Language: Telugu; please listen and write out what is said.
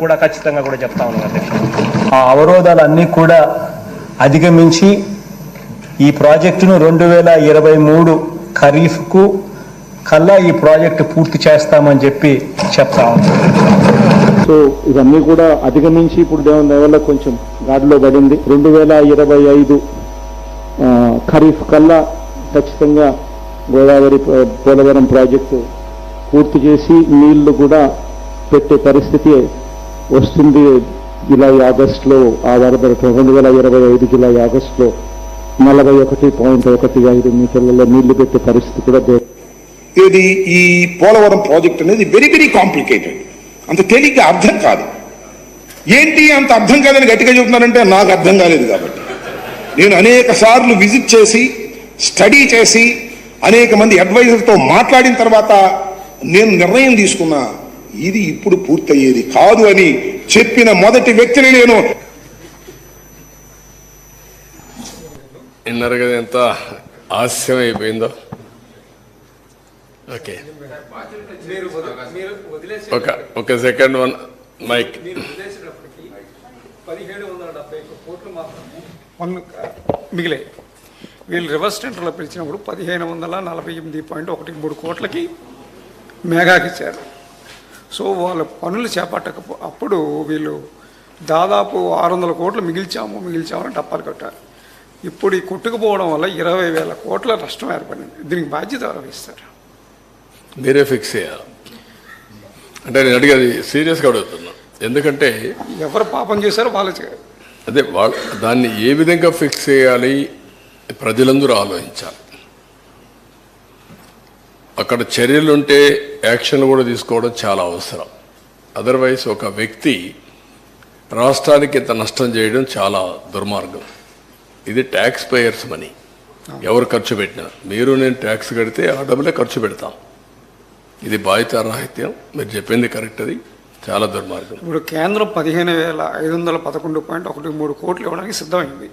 కూడా ఖచ్చితంగా కూడా చెప్తా ఉన్నాం అధ్యక్ష. ఆ అవరోధాలన్నీ కూడా అధిగమించి ఈ ప్రాజెక్టును 2023 ఖరీఫ్కు కల్లా ఈ ప్రాజెక్టు పూర్తి చేస్తామని చెప్పి చెప్తా ఉన్నాం. సో ఇవన్నీ కూడా అధిగమించి ఇప్పుడు దేవుని దయవల్ల కొంచెం గాడిలో పడింది. 2025 ఖరీఫ్ కల్లా ఖచ్చితంగా గోదావరి పోలవరం ప్రాజెక్టు పూర్తి చేసి నీళ్లు కూడా పెట్టే పరిస్థితి వస్తుంది. జూలై ఆగస్టులో ఆ వరద 2025 జూలై ఆగస్టులో 41.15 మీటర్లలో నీళ్లు పెట్టే పరిస్థితి కూడా ఇది ఈ పోలవరం ప్రాజెక్ట్ అనేది వెరీ వెరీ కాంప్లికేటెడ్. అంత తేలిగ్గా అర్థం కాదు. ఏంటి అంత అర్థం కాదని గట్టిగా చెబుతున్నానంటే నాకు అర్థం కాలేదు కాబట్టి నేను అనేక సార్లు విజిట్ చేసి స్టడీ చేసి అనేక మంది అడ్వైజర్తో మాట్లాడిన తర్వాత నేను నిర్ణయం తీసుకున్నా ఇది ఇప్పుడు పూర్తయ్యేది కాదు అని చెప్పిన మొదటి వ్యక్తిని నేను. విన్నారు కదా ఎంత ఆలస్యం అయిపోయిందో. ఓకే ఒక సెకండ్ వన్ మైక్. 1771 కోట్లు మాత్రమే మిగిలాయి. వీళ్ళు రివర్స్ టెండర్లో పిలిచినప్పుడు 1548.13 కోట్లకి మేఘాకి ఇచ్చారు. సో వాళ్ళ పనులు అప్పుడు వీళ్ళు దాదాపు 600 కోట్లు మిగిల్చామని డప్పాలు కట్టారు. ఇప్పుడు ఈ కొట్టుకుపోవడం వల్ల 20,000 కోట్ల నష్టం ఏర్పడింది. దీనికి బాధ్యత వహిస్తారు. మీరే ఫిక్స్ చేయాలి అంటే నేను అడిగేది సీరియస్గా అడుగుతున్నా. ఎందుకంటే ఎవరు పాపం చేశారో వాళ్ళు అదే దాన్ని ఏ విధంగా ఫిక్స్ చేయాలి ప్రజలందరూ ఆలోచించాలి. అక్కడ చర్యలుంటే యాక్షన్ కూడా తీసుకోవడం చాలా అవసరం. అదర్వైజ్ ఒక వ్యక్తి రాష్ట్రానికి ఇంత నష్టం చేయడం చాలా దుర్మార్గం. ఇది ట్యాక్స్ పేయర్స్ మనీ. ఎవరు ఖర్చు పెట్టినా మీరు నేను ట్యాక్స్ కడితే ఆ డబ్బులే ఖర్చు పెడతాం. ఇది బాధ్యతారాహిత్యం. మీరు చెప్పింది కరెక్ట్. అది చాలా దుర్మార్గం. ఇప్పుడు కేంద్రం 15,511.13 కోట్లు ఇవ్వడానికి సిద్ధమైంది.